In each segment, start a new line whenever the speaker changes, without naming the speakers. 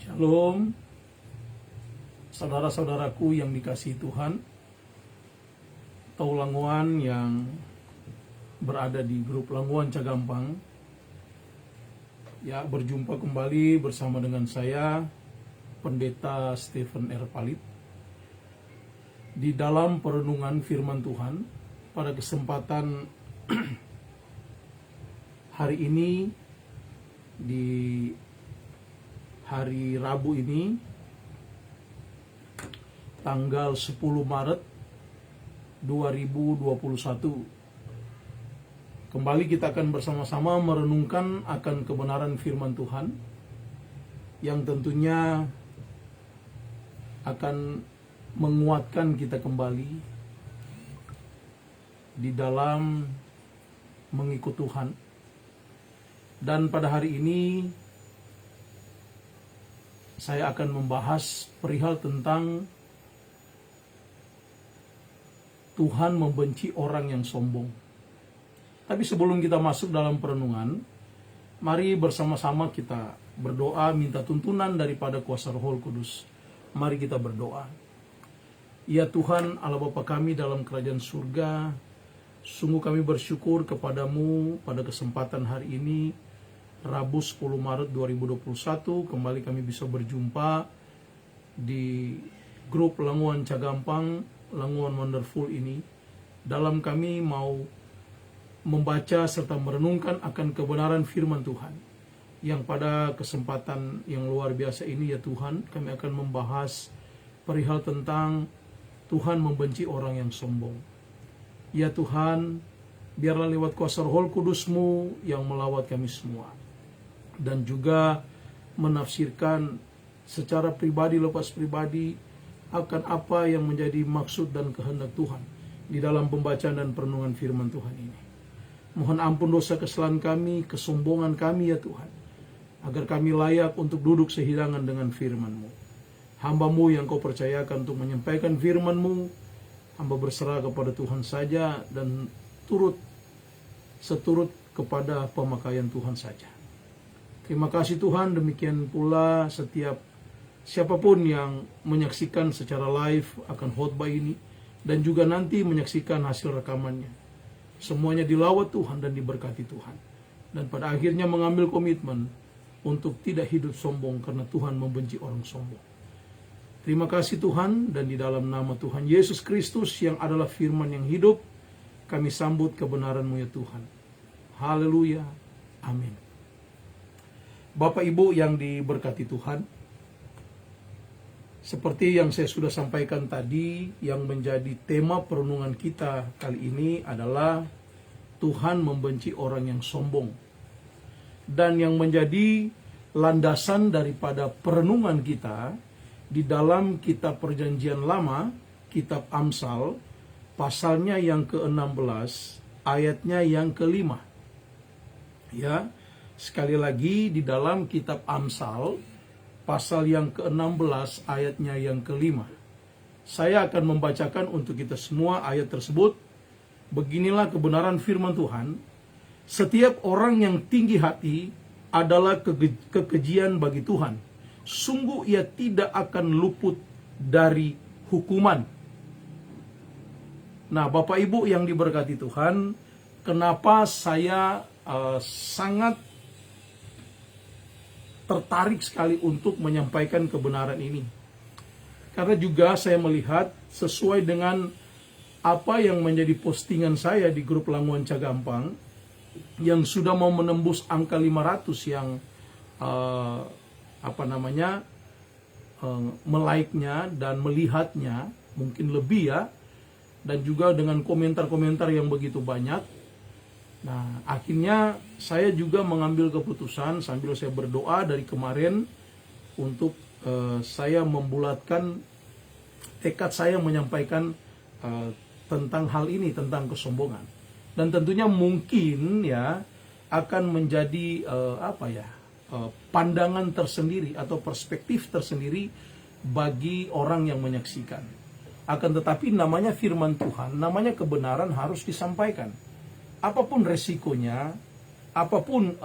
Shalom, saudara-saudaraku yang dikasihi Tuhan, atau Languan yang berada di grup Languan Cagampang. Ya, berjumpa kembali bersama dengan saya, Pendeta Stephen R. Palit, di dalam perenungan firman Tuhan pada kesempatan hari ini, di hari Rabu ini, tanggal 10 Maret 2021. Kembali kita akan bersama-sama merenungkan akan kebenaran firman Tuhan yang tentunya akan menguatkan kita kembali di dalam mengikut Tuhan. Dan pada hari ini saya akan membahas perihal tentang Tuhan membenci orang yang sombong. Tapi sebelum kita masuk dalam perenungan, mari bersama-sama kita berdoa minta tuntunan daripada kuasa Roh Kudus. Mari kita berdoa. Ya Tuhan, Allah Bapa kami dalam kerajaan surga, sungguh kami bersyukur kepadamu pada kesempatan hari ini, Rabu 10 Maret 2021, kembali kami bisa berjumpa di grup Languan Cagampang, Languan Wonderful ini. Dalam kami mau membaca serta merenungkan akan kebenaran firman Tuhan. Yang pada kesempatan yang luar biasa ini ya Tuhan, kami akan membahas perihal tentang Tuhan membenci orang yang sombong. Ya Tuhan, biarlah lewat kuasa Roh Kudus-Mu yang melawat kami semua, dan juga menafsirkan secara pribadi lepas pribadi akan apa yang menjadi maksud dan kehendak Tuhan di dalam pembacaan dan perenungan firman Tuhan ini. Mohon ampun dosa kesalahan kami, kesombongan kami ya Tuhan, agar kami layak untuk duduk sehidangan dengan firman-Mu. Hamba-Mu yang Kau percayakan untuk menyampaikan firman-Mu, hamba berserah kepada Tuhan saja dan seturut kepada pemakaian Tuhan saja. Terima kasih Tuhan, demikian pula setiap siapapun yang menyaksikan secara live akan khotbah ini, dan juga nanti menyaksikan hasil rekamannya. Semuanya dilawat Tuhan dan diberkati Tuhan. Dan pada akhirnya mengambil komitmen untuk tidak hidup sombong, karena Tuhan membenci orang sombong. Terima kasih Tuhan, dan di dalam nama Tuhan Yesus Kristus yang adalah firman yang hidup, kami sambut kebenaran-Mu ya Tuhan. Haleluya. Amin. Bapak Ibu yang diberkati Tuhan, seperti yang saya sudah sampaikan tadi, yang menjadi tema perenungan kita kali ini adalah Tuhan membenci orang yang sombong. Dan yang menjadi landasan daripada perenungan kita di dalam kitab Perjanjian Lama, kitab Amsal, pasalnya yang ke-16, ayatnya yang ke-5. Ya, sekali lagi di dalam kitab Amsal, pasal yang ke-16, ayatnya yang ke-5. Saya akan membacakan untuk kita semua ayat tersebut. Beginilah kebenaran firman Tuhan. Setiap orang yang tinggi hati adalah kekejian bagi Tuhan. Sungguh ia tidak akan luput dari hukuman. Nah, Bapak Ibu yang diberkati Tuhan, kenapa saya sangat tertarik sekali untuk menyampaikan kebenaran ini? Karena juga saya melihat sesuai dengan apa yang menjadi postingan saya di grup Languan Cagampang, yang sudah mau menembus angka 500 yang melike-nya dan melihatnya, mungkin lebih ya, dan juga dengan komentar-komentar yang begitu banyak. Nah, akhirnya saya juga mengambil keputusan sambil saya berdoa dari kemarin untuk saya membulatkan tekad saya menyampaikan tentang hal ini, tentang kesombongan. Dan tentunya mungkin ya akan menjadi pandangan tersendiri atau perspektif tersendiri bagi orang yang menyaksikan. Akan tetapi namanya firman Tuhan, namanya kebenaran harus disampaikan. Apapun resikonya, apapun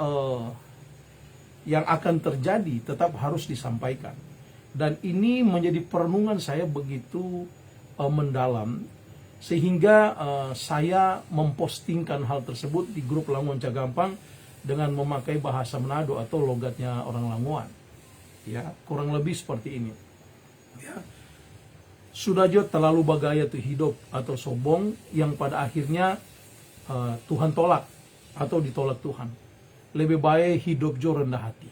yang akan terjadi tetap harus disampaikan. Dan ini menjadi perenungan saya begitu mendalam, sehingga saya mempostingkan hal tersebut di grup Languan Cagampang dengan memakai bahasa Manado atau logatnya orang Languan. Ya, kurang lebih seperti ini. Ya. Sudah jo terlalu bagaya tuh hidup atau sombong yang pada akhirnya Tuhan tolak atau ditolak Tuhan. Lebih baik hidup jo rendah hati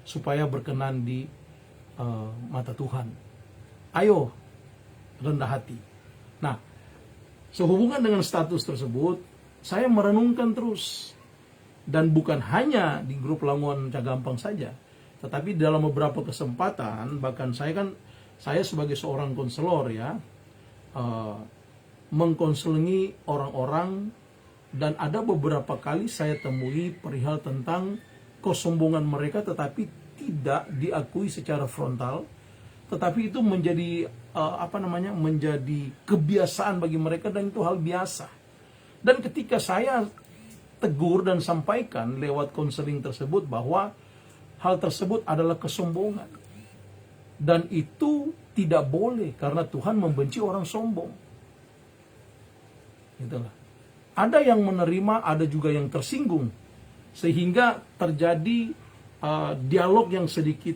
supaya berkenan di mata Tuhan. Ayo rendah hati. Nah, sehubungan dengan status tersebut, saya merenungkan terus, dan bukan hanya di grup Languan Cagampang saja, tetapi dalam beberapa kesempatan, bahkan saya sebagai seorang konselor ya, mengkonselingi orang-orang, dan ada beberapa kali saya temui perihal tentang kesombongan mereka tetapi tidak diakui secara frontal, tetapi itu menjadi menjadi kebiasaan bagi mereka, dan itu hal biasa. Dan ketika saya tegur dan sampaikan lewat konseling tersebut bahwa hal tersebut adalah kesombongan, dan itu tidak boleh karena Tuhan membenci orang sombong. Itulah. Ada yang menerima, ada juga yang tersinggung, sehingga terjadi dialog yang sedikit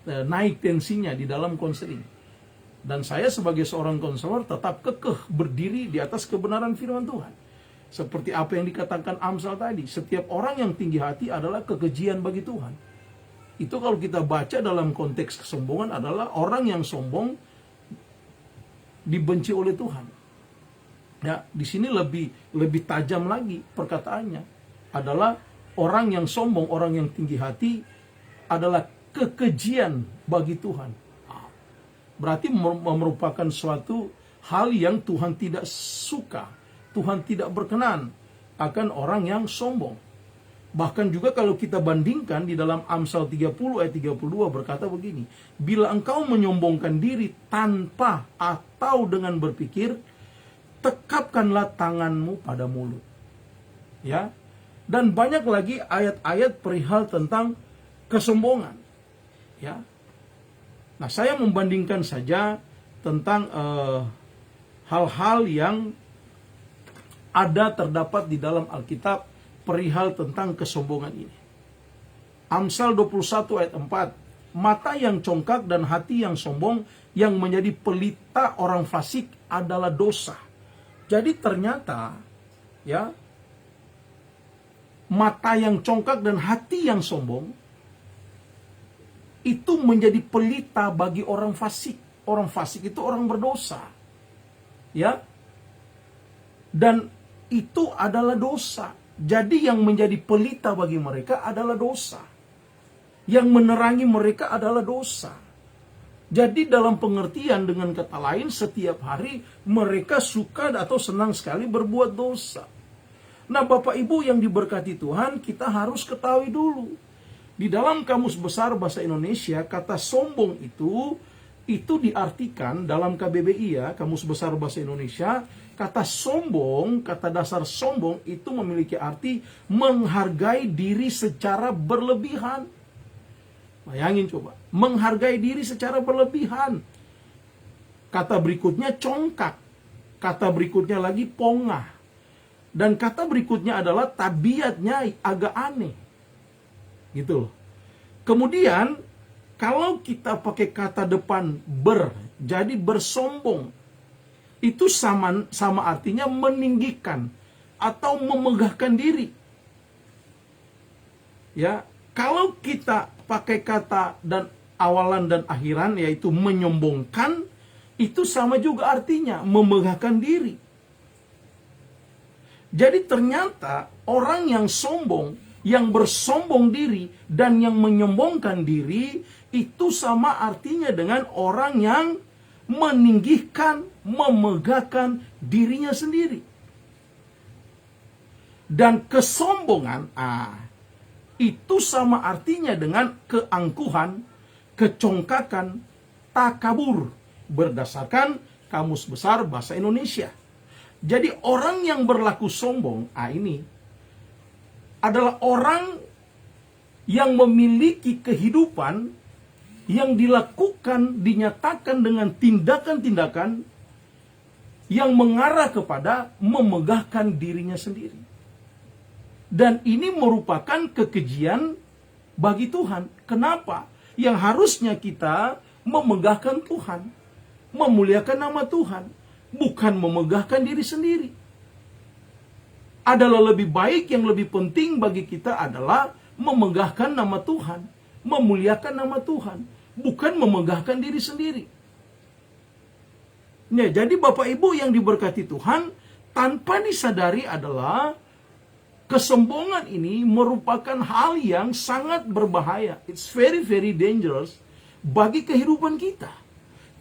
naik tensinya di dalam konseling. Dan saya sebagai seorang konselor tetap kekeh berdiri di atas kebenaran firman Tuhan. Seperti apa yang dikatakan Amsal tadi, setiap orang yang tinggi hati adalah kekejian bagi Tuhan. Itu kalau kita baca dalam konteks kesombongan adalah orang yang sombong dibenci oleh Tuhan. Ya, di sini lebih tajam lagi perkataannya, adalah orang yang sombong, orang yang tinggi hati adalah kekejian bagi Tuhan. Berarti merupakan suatu hal yang Tuhan tidak suka, Tuhan tidak berkenan akan orang yang sombong. Bahkan juga kalau kita bandingkan di dalam Amsal 30 ayat 32 berkata begini, bila engkau menyombongkan diri tanpa atau dengan berpikir, tekapkanlah tanganmu pada mulut. Ya. Dan banyak lagi ayat-ayat perihal tentang kesombongan. Ya. Nah, saya membandingkan saja tentang hal-hal yang terdapat di dalam Alkitab perihal tentang kesombongan ini. Amsal 21 ayat 4. Mata yang congkak dan hati yang sombong yang menjadi pelita orang fasik adalah dosa. Jadi ternyata ya, mata yang congkak dan hati yang sombong itu menjadi pelita bagi orang fasik. Orang fasik itu orang berdosa. Ya. Dan itu adalah dosa. Jadi yang menjadi pelita bagi mereka adalah dosa. Yang menerangi mereka adalah dosa. Jadi dalam pengertian, dengan kata lain, setiap hari mereka suka atau senang sekali berbuat dosa. Nah, Bapak Ibu yang diberkati Tuhan, kita harus ketahui dulu. Di dalam Kamus Besar Bahasa Indonesia, kata sombong itu diartikan dalam KBBI ya, Kamus Besar Bahasa Indonesia, kata sombong, kata dasar sombong itu memiliki arti menghargai diri secara berlebihan. Bayangin coba, menghargai diri secara berlebihan. Kata berikutnya congkak. Kata berikutnya lagi pongah. Dan kata berikutnya adalah tabiatnya agak aneh. Gitu loh. Kemudian, kalau kita pakai kata depan ber, jadi bersombong. Itu sama artinya meninggikan atau memegahkan diri. Ya, kalau kita pakai kata dan awalan dan akhiran yaitu menyombongkan, itu sama juga artinya memegahkan diri. Jadi ternyata orang yang sombong, yang bersombong diri dan yang menyombongkan diri itu sama artinya dengan orang yang meninggikan, memegahkan dirinya sendiri. Dan kesombongan, itu sama artinya dengan keangkuhan, kecongkakan, takabur, berdasarkan Kamus Besar Bahasa Indonesia. Jadi orang yang berlaku sombong, ini adalah orang yang memiliki kehidupan yang dilakukan, dinyatakan dengan tindakan-tindakan yang mengarah kepada memegahkan dirinya sendiri. Dan ini merupakan kekejian bagi Tuhan. Kenapa? Yang harusnya kita memegahkan Tuhan, memuliakan nama Tuhan, bukan memegahkan diri sendiri. Adalah lebih baik, yang lebih penting bagi kita adalah memegahkan nama Tuhan, memuliakan nama Tuhan, bukan memegahkan diri sendiri. Nah, jadi Bapak Ibu yang diberkati Tuhan, tanpa disadari adalah kesombongan ini merupakan hal yang sangat berbahaya. It's very, very dangerous bagi kehidupan kita.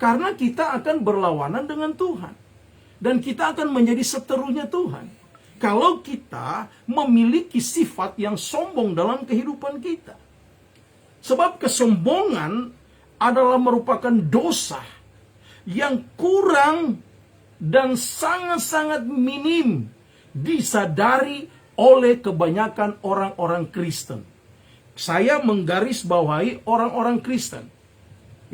Karena kita akan berlawanan dengan Tuhan. Dan kita akan menjadi seterunya Tuhan. Kalau kita memiliki sifat yang sombong dalam kehidupan kita. Sebab kesombongan adalah merupakan dosa yang kurang dan sangat-sangat minim disadari oleh kebanyakan orang-orang Kristen. Saya menggarisbawahi orang-orang Kristen.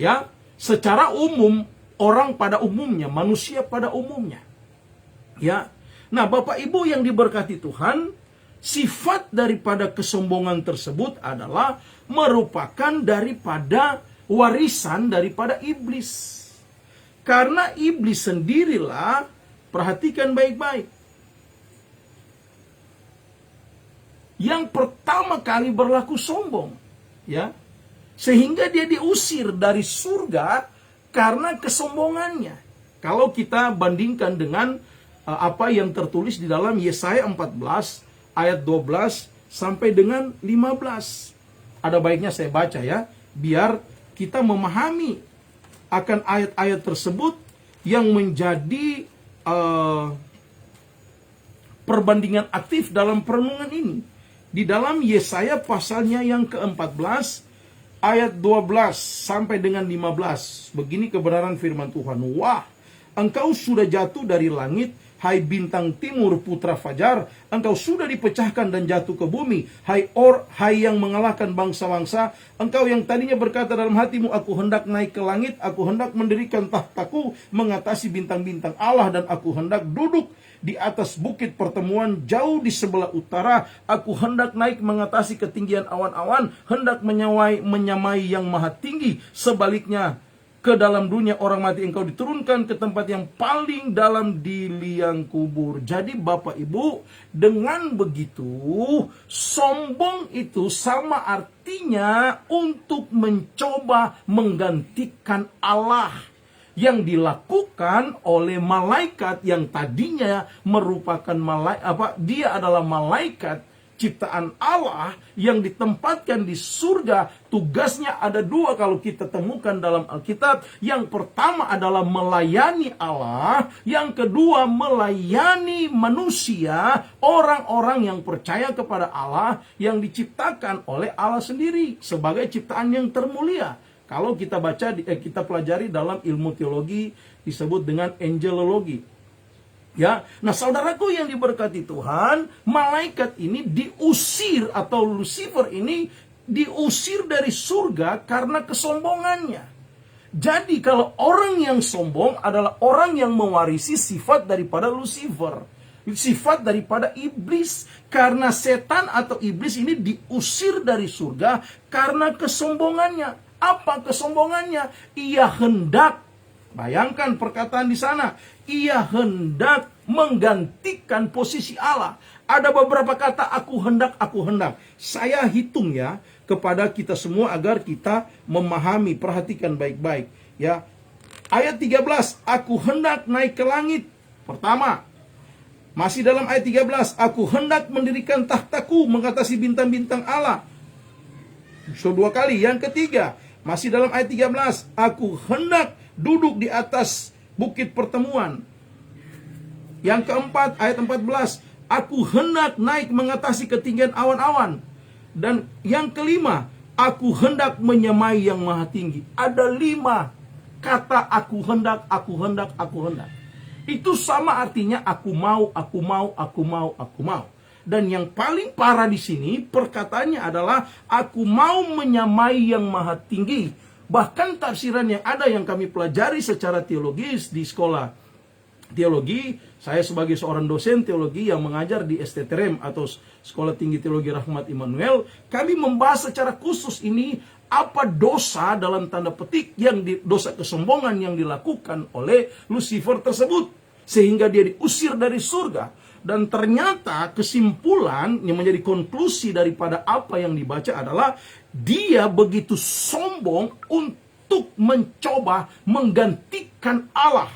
Ya, secara umum, orang pada umumnya, manusia pada umumnya. Ya. Nah, Bapak Ibu yang diberkati Tuhan, sifat daripada kesombongan tersebut adalah merupakan daripada warisan daripada iblis. Karena iblis sendirilah, perhatikan baik-baik, yang pertama kali berlaku sombong, ya, sehingga dia diusir dari surga karena kesombongannya. Kalau kita bandingkan dengan apa yang tertulis di dalam Yesaya 14 ayat 12 sampai dengan 15. Ada baiknya saya baca ya, biar kita memahami akan ayat-ayat tersebut yang menjadi perbandingan aktif dalam perenungan ini. Di dalam Yesaya pasalnya yang ke-14 ayat 12 sampai dengan 15. Begini kebenaran firman Tuhan. Wah, engkau sudah jatuh dari langit, hai bintang timur putra fajar, engkau sudah dipecahkan dan jatuh ke bumi, hai yang mengalahkan bangsa-bangsa, engkau yang tadinya berkata dalam hatimu, aku hendak naik ke langit, aku hendak mendirikan tahtaku mengatasi bintang-bintang Allah, dan aku hendak duduk di atas bukit pertemuan jauh di sebelah utara, aku hendak naik mengatasi ketinggian awan-awan, hendak menyamai yang maha tinggi. Sebaliknya, ke dalam dunia orang mati engkau diturunkan ke tempat yang paling dalam di liang kubur. Jadi Bapak Ibu, dengan begitu, sombong itu sama artinya untuk mencoba menggantikan Allah yang dilakukan oleh malaikat yang tadinya merupakan dia adalah malaikat ciptaan Allah yang ditempatkan di surga. Tugasnya ada dua kalau kita temukan dalam Alkitab. Yang pertama adalah melayani Allah, yang kedua melayani manusia, orang-orang yang percaya kepada Allah yang diciptakan oleh Allah sendiri sebagai ciptaan yang termulia. Kalau kita baca, kita pelajari dalam ilmu teologi disebut dengan angelologi. Ya, nah saudaraku yang diberkati Tuhan, malaikat ini diusir atau Lucifer ini diusir dari surga karena kesombongannya. Jadi kalau orang yang sombong adalah orang yang mewarisi sifat daripada Lucifer, sifat daripada iblis, karena setan atau iblis ini diusir dari surga karena kesombongannya. Apa kesombongannya? Ia hendak, bayangkan perkataan di sana, ia hendak menggantikan posisi Allah. Ada beberapa kata aku hendak, aku hendak. Saya hitung ya kepada kita semua agar kita memahami, perhatikan baik-baik ya. Ayat 13, aku hendak naik ke langit. Pertama, masih dalam ayat 13, aku hendak mendirikan tahtaku mengatasi bintang-bintang Allah. Dua kali. Yang ketiga, masih dalam ayat 13, aku hendak duduk di atas bukit pertemuan. Yang keempat, ayat 14, aku hendak naik mengatasi ketinggian awan-awan. Dan yang kelima, aku hendak menyamai yang maha tinggi. Ada 5 kata aku hendak, aku hendak, aku hendak. Itu sama artinya aku mau, aku mau, aku mau, aku mau. Dan yang paling parah di sini perkataannya adalah aku mau menyamai yang maha tinggi. Bahkan tafsiran yang ada yang kami pelajari secara teologis di sekolah teologi, saya sebagai seorang dosen teologi yang mengajar di STTREM atau Sekolah Tinggi Teologi Rahmat Immanuel, kami membahas secara khusus ini apa dosa dalam tanda petik dosa kesombongan yang dilakukan oleh Lucifer tersebut sehingga dia diusir dari surga. Dan ternyata kesimpulan yang menjadi konklusi daripada apa yang dibaca adalah dia begitu sombong untuk mencoba menggantikan Allah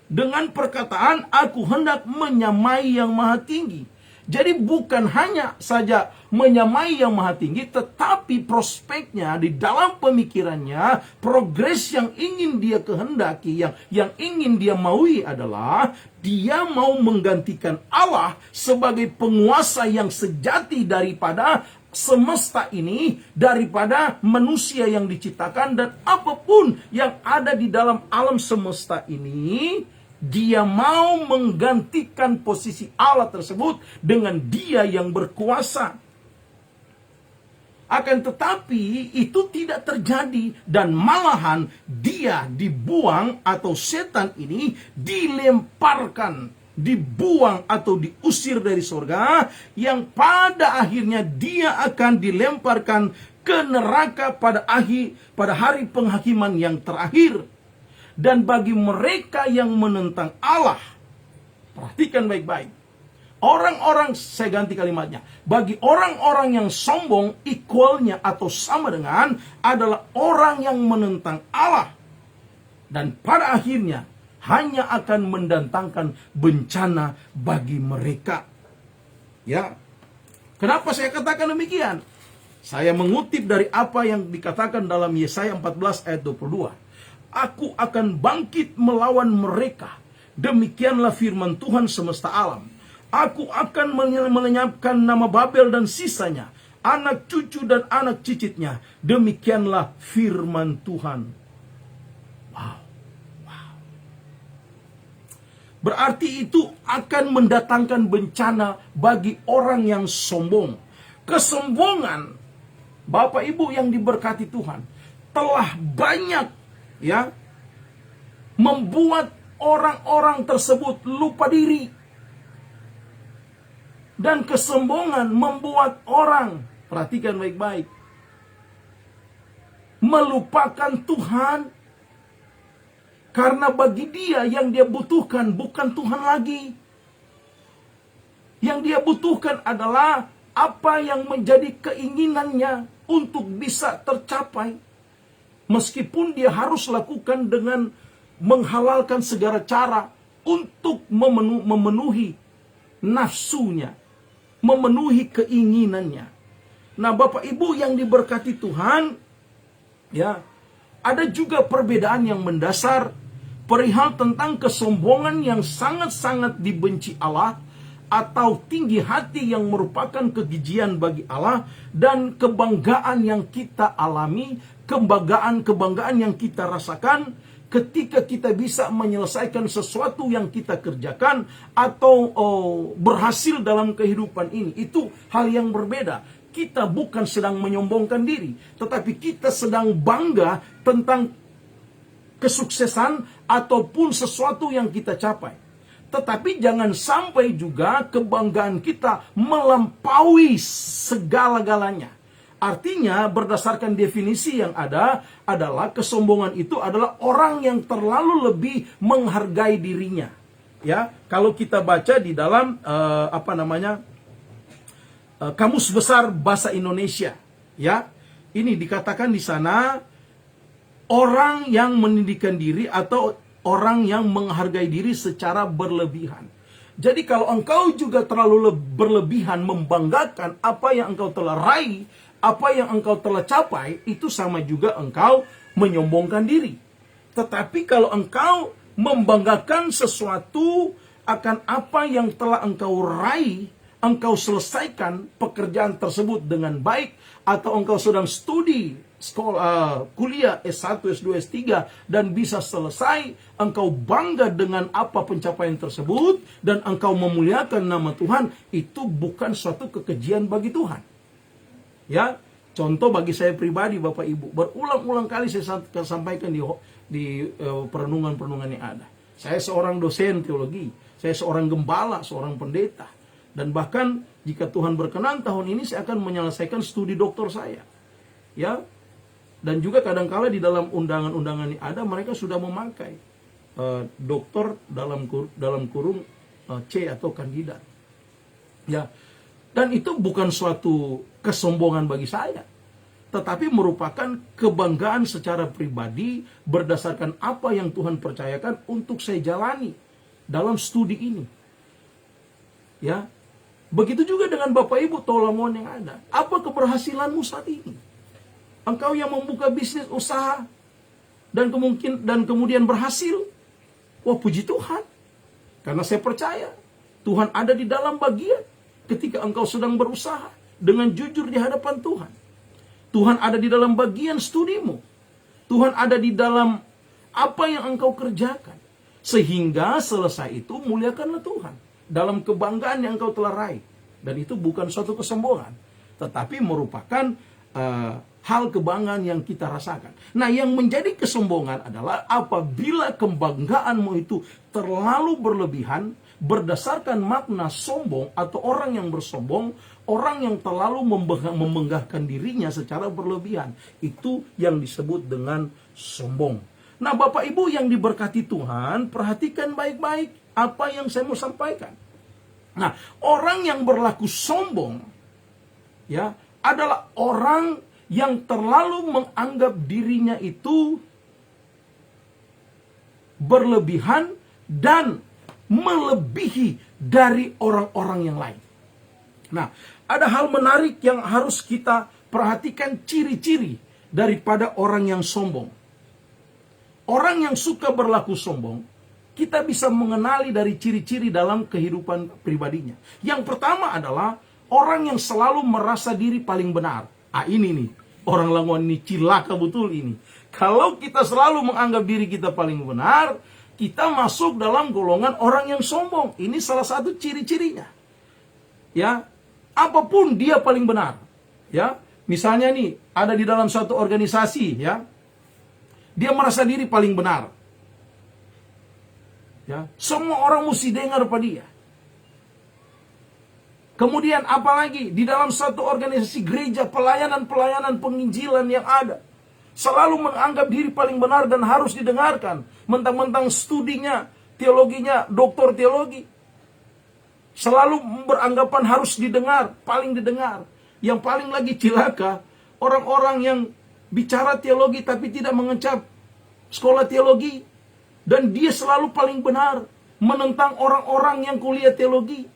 dengan perkataan aku hendak menyamai yang maha tinggi. Jadi bukan hanya saja menyamai yang maha tinggi, tetapi prospeknya di dalam pemikirannya, progres yang ingin dia kehendaki, yang ingin dia maui adalah dia mau menggantikan Allah sebagai penguasa yang sejati daripada semesta ini, daripada manusia yang diciptakan, dan apapun yang ada di dalam alam semesta ini. Dia mau menggantikan posisi Allah tersebut dengan dia yang berkuasa. Akan tetapi itu tidak terjadi, dan malahan dia dibuang atau setan ini dilemparkan, dibuang atau diusir dari surga, yang pada akhirnya dia akan dilemparkan ke neraka pada hari penghakiman yang terakhir. Dan bagi mereka yang menentang Allah, perhatikan baik-baik, orang-orang, saya ganti kalimatnya, bagi orang-orang yang sombong, equalnya atau sama dengan adalah orang yang menentang Allah, dan pada akhirnya hanya akan mendatangkan bencana bagi mereka. Ya, kenapa saya katakan demikian? Saya mengutip dari apa yang dikatakan dalam Yesaya 14 ayat 22. Aku akan bangkit melawan mereka. Demikianlah firman Tuhan semesta alam. Aku akan melenyapkan nama Babel dan sisanya, anak cucu dan anak cicitnya. Demikianlah firman Tuhan. Wow. Berarti itu akan mendatangkan bencana bagi orang yang sombong. Kesombongan, Bapak Ibu yang diberkati Tuhan, telah banyak membuat orang-orang tersebut lupa diri. Dan kesombongan membuat orang, perhatikan baik-baik, melupakan Tuhan. Karena bagi dia yang dia butuhkan bukan Tuhan lagi. Yang dia butuhkan adalah apa yang menjadi keinginannya untuk bisa tercapai. Meskipun dia harus lakukan dengan menghalalkan segala cara untuk memenuhi nafsunya, memenuhi keinginannya. Nah, Bapak Ibu yang diberkati Tuhan, ya, ada juga perbedaan yang mendasar perihal tentang kesombongan yang sangat-sangat dibenci Allah, atau tinggi hati yang merupakan kegijian bagi Allah, dan kebanggaan yang kita alami, kebanggaan yang kita rasakan ketika kita bisa menyelesaikan sesuatu yang kita kerjakan atau berhasil dalam kehidupan ini. Itu hal yang berbeda. Kita bukan sedang menyombongkan diri, tetapi kita sedang bangga tentang kesuksesan ataupun sesuatu yang kita capai. Tetapi jangan sampai juga kebanggaan kita melampaui segala-galanya. Artinya berdasarkan definisi yang ada adalah kesombongan itu adalah orang yang terlalu lebih menghargai dirinya. Ya, kalau kita baca di dalam Kamus Besar Bahasa Indonesia, ya, ini dikatakan di sana orang yang meninggikan diri atau orang yang menghargai diri secara berlebihan. Jadi kalau engkau juga terlalu berlebihan membanggakan apa yang engkau telah raih, apa yang engkau telah capai, itu sama juga engkau menyombongkan diri. Tetapi kalau engkau membanggakan sesuatu akan apa yang telah engkau raih, engkau selesaikan pekerjaan tersebut dengan baik, atau engkau sedang studi kuliah S1, S2, S3 dan bisa selesai, engkau bangga dengan apa pencapaian tersebut dan engkau memuliakan nama Tuhan, itu bukan suatu kekejian bagi Tuhan. Ya, contoh bagi saya pribadi Bapak Ibu, berulang-ulang kali saya sampaikan di perenungan-perenungan yang ada. Saya seorang dosen teologi, saya seorang gembala, seorang pendeta, dan bahkan jika Tuhan berkenan tahun ini saya akan menyelesaikan studi doktor saya. Ya, dan juga kadangkala di dalam undangan-undangan yang ada mereka sudah memakai doktor dalam kurung C atau kandidat. Ya, dan itu bukan suatu kesombongan bagi saya, tetapi merupakan kebanggaan secara pribadi berdasarkan apa yang Tuhan percayakan untuk saya jalani dalam studi ini. Ya, begitu juga dengan Bapak Ibu Tolamon yang ada. Apa keberhasilanmu saat ini? Engkau yang membuka bisnis usaha dan kemudian berhasil. Wah, puji Tuhan. Karena saya percaya Tuhan ada di dalam bagian ketika engkau sedang berusaha dengan jujur di hadapan Tuhan. Tuhan ada di dalam bagian studimu. Tuhan ada di dalam apa yang engkau kerjakan. Sehingga selesai itu muliakanlah Tuhan dalam kebanggaan yang engkau telah raih. Dan itu bukan suatu kesombongan, tetapi merupakan hal kebanggaan yang kita rasakan. Nah, yang menjadi kesombongan adalah apabila kebanggaanmu itu terlalu berlebihan berdasarkan makna sombong, atau orang yang bersombong, orang yang terlalu memenggahkan dirinya secara berlebihan. Itu yang disebut dengan sombong. Nah, Bapak Ibu yang diberkati Tuhan, perhatikan baik-baik apa yang saya mau sampaikan. Nah, orang yang berlaku sombong ya adalah orang yang terlalu menganggap dirinya itu berlebihan dan melebihi dari orang-orang yang lain. Nah, ada hal menarik yang harus kita perhatikan, ciri-ciri daripada orang yang sombong. Orang yang suka berlaku sombong, kita bisa mengenali dari ciri-ciri dalam kehidupan pribadinya. Yang pertama adalah orang yang selalu merasa diri paling benar. Ini nih, orang Languan ini cilaka betul ini. Kalau kita selalu menganggap diri kita paling benar, kita masuk dalam golongan orang yang sombong. Ini salah satu ciri-cirinya. Ya, apapun dia paling benar. Ya, misalnya nih, ada di dalam suatu organisasi, ya, dia merasa diri paling benar. Ya, semua orang mesti dengar pada dia. Kemudian apalagi di dalam satu organisasi gereja, pelayanan penginjilan yang ada, selalu menganggap diri paling benar dan harus didengarkan. Mentang-mentang studinya, teologinya, doktor teologi, selalu beranggapan harus didengar, paling didengar. Yang paling lagi cilaka, orang-orang yang bicara teologi tapi tidak mengecap sekolah teologi, dan dia selalu paling benar menentang orang-orang yang kuliah teologi.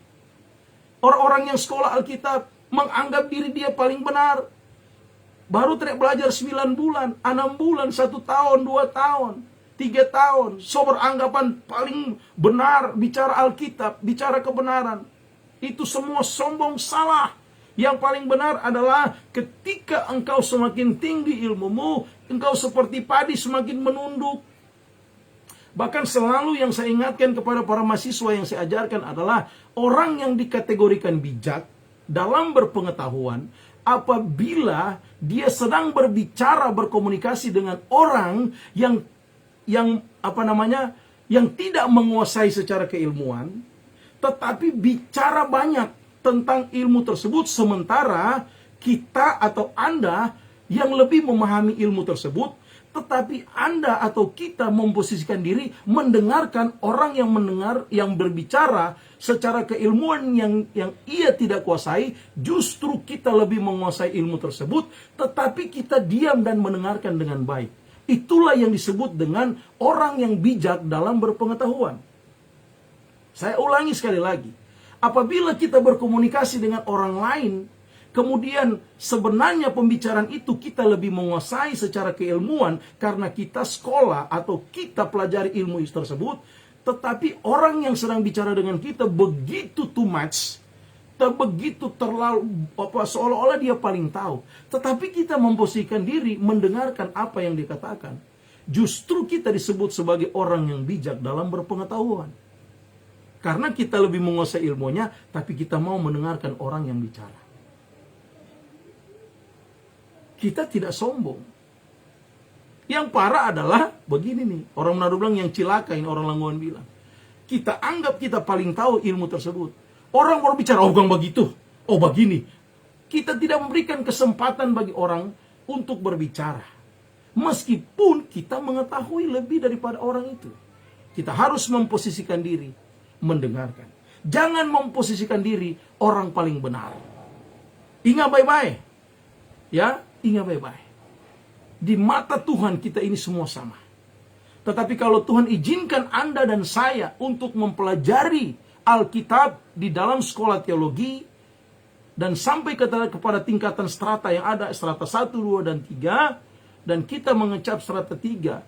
Orang-orang yang sekolah Alkitab menganggap diri dia paling benar. Baru belajar 9 bulan, 6 bulan, 1 tahun, 2 tahun, 3 tahun. So beranggapan paling benar bicara Alkitab, bicara kebenaran. Itu semua sombong, salah. Yang paling benar adalah ketika engkau semakin tinggi ilmumu, engkau seperti padi semakin menunduk. Bahkan selalu yang saya ingatkan kepada para mahasiswa yang saya ajarkan adalah orang yang dikategorikan bijak dalam berpengetahuan apabila dia sedang berbicara, berkomunikasi dengan orang yang tidak menguasai secara keilmuan, tetapi bicara banyak tentang ilmu tersebut, sementara kita atau Anda yang lebih memahami ilmu tersebut, tetapi Anda atau kita memposisikan diri mendengarkan orang yang berbicara secara keilmuan yang ia tidak kuasai. Justru kita lebih menguasai ilmu tersebut, tetapi kita diam dan mendengarkan dengan baik. Itulah yang disebut dengan orang yang bijak dalam berpengetahuan. Saya ulangi sekali lagi. Apabila kita berkomunikasi dengan orang lain, kemudian sebenarnya pembicaraan itu kita lebih menguasai secara keilmuan karena kita sekolah atau kita pelajari ilmu tersebut, tetapi orang yang sedang bicara dengan kita begitu too much, begitu terlalu seolah-olah dia paling tahu. Tetapi kita memposisikan diri mendengarkan apa yang dikatakan. Justru kita disebut sebagai orang yang bijak dalam berpengetahuan. Karena kita lebih menguasai ilmunya, tapi kita mau mendengarkan orang yang bicara. Kita tidak sombong. Yang parah adalah begini nih, orang Manado bilang yang cilaka, ini orang Langguan bilang. Kita anggap kita paling tahu ilmu tersebut. Orang baru bicara, oh bukan begitu, oh begini. Kita tidak memberikan kesempatan bagi orang untuk berbicara. Meskipun kita mengetahui lebih daripada orang itu. Kita harus memposisikan diri, mendengarkan. Jangan memposisikan diri orang paling benar. Ingat baik-baik. Ya, ingat baik-baik. Di mata Tuhan kita ini semua sama. Tetapi kalau Tuhan izinkan Anda dan saya untuk mempelajari Alkitab di dalam sekolah teologi, dan sampai kepada tingkatan strata yang ada, strata 1, 2, dan 3, dan kita mengecap strata 3,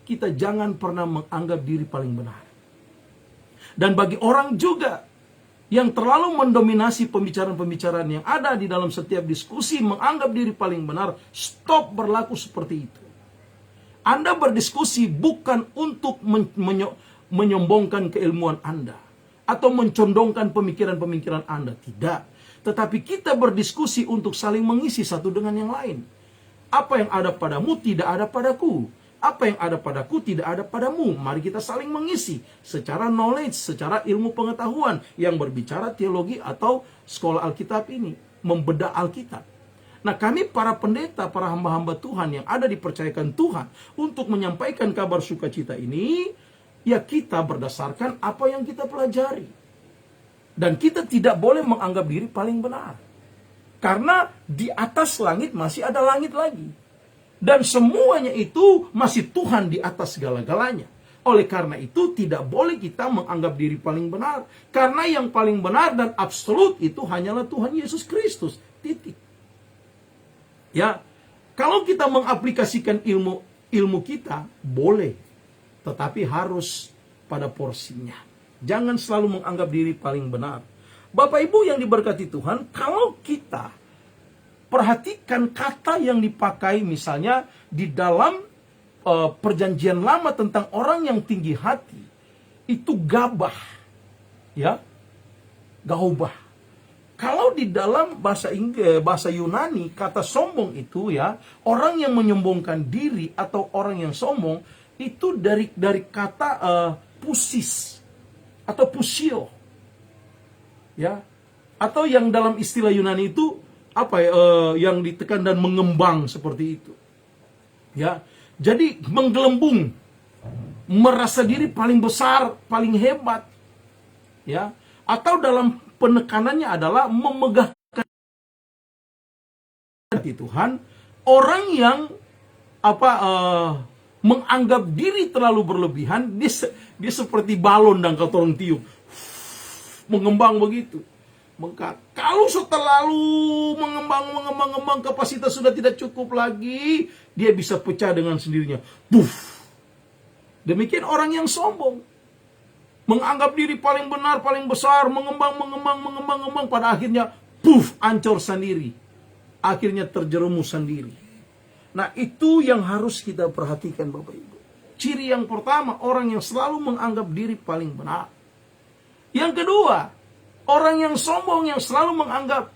kita jangan pernah menganggap diri paling benar. Dan bagi orang juga yang terlalu mendominasi pembicaraan-pembicaraan yang ada di dalam setiap diskusi, menganggap diri paling benar, stop berlaku seperti itu. Anda berdiskusi bukan untuk menyombongkan keilmuan Anda, atau mencondongkan pemikiran-pemikiran Anda. Tidak. Tetapi kita berdiskusi untuk saling mengisi satu dengan yang lain. Apa yang ada padamu tidak ada padaku. Apa yang ada padaku tidak ada padamu. Mari kita saling mengisi secara knowledge, secara ilmu pengetahuan yang berbicara teologi atau sekolah Alkitab ini. Membedah Alkitab. Nah, kami para pendeta, para hamba-hamba Tuhan yang ada dipercayakan Tuhan untuk menyampaikan kabar sukacita ini, ya kita berdasarkan apa yang kita pelajari. Dan kita tidak boleh menganggap diri paling benar. Karena di atas langit masih ada langit lagi. Dan semuanya itu masih Tuhan di atas segala-galanya. Oleh karena itu tidak boleh kita menganggap diri paling benar. Karena yang paling benar dan absolut itu hanyalah Tuhan Yesus Kristus. Titik. Ya, kalau kita mengaplikasikan ilmu kita, boleh. Tetapi harus pada porsinya. Jangan selalu menganggap diri paling benar. Bapak Ibu yang diberkati Tuhan, kalau kita perhatikan kata yang dipakai misalnya di dalam perjanjian lama tentang orang yang tinggi hati, itu gabah. Ya, gaubah. Kalau di dalam bahasa Yunani, kata sombong itu ya, orang yang menyombongkan diri atau orang yang sombong, itu dari kata pusis atau pusio. Ya. Atau yang dalam istilah Yunani itu yang ditekan dan mengembang seperti itu. Ya. Jadi menggelembung, merasa diri paling besar, paling hebat. Ya. Atau dalam penekanannya adalah memegahkan hati Tuhan, orang yang menganggap diri terlalu berlebihan, dia seperti balon dan kau tolong tiup, mengembang begitu. Kalau terlalu mengembang, kapasitas sudah tidak cukup lagi, dia bisa pecah dengan sendirinya. Puff. Demikian orang yang sombong, menganggap diri paling benar, paling besar, mengembang, pada akhirnya puff, hancur sendiri. Akhirnya terjerumus sendiri. Nah, itu yang harus kita perhatikan Bapak Ibu. Ciri yang pertama, orang yang selalu menganggap diri paling benar. Yang kedua, orang yang sombong yang selalu menganggap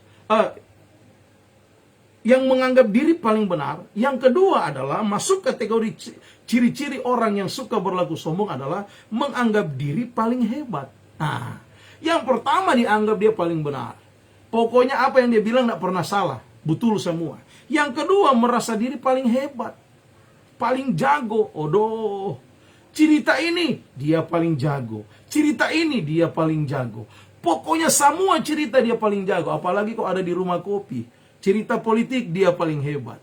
diri paling benar. Yang kedua adalah masuk kategori ciri-ciri orang yang suka berlaku sombong adalah menganggap diri paling hebat. Nah, yang pertama dianggap dia paling benar. Pokoknya apa yang dia bilang tidak pernah salah, betul semua. Yang kedua, merasa diri paling hebat, paling jago. Odoh, cerita ini dia paling jago, cerita ini dia paling jago. Pokoknya semua cerita dia paling jago. Apalagi kok ada di rumah kopi, cerita politik dia paling hebat.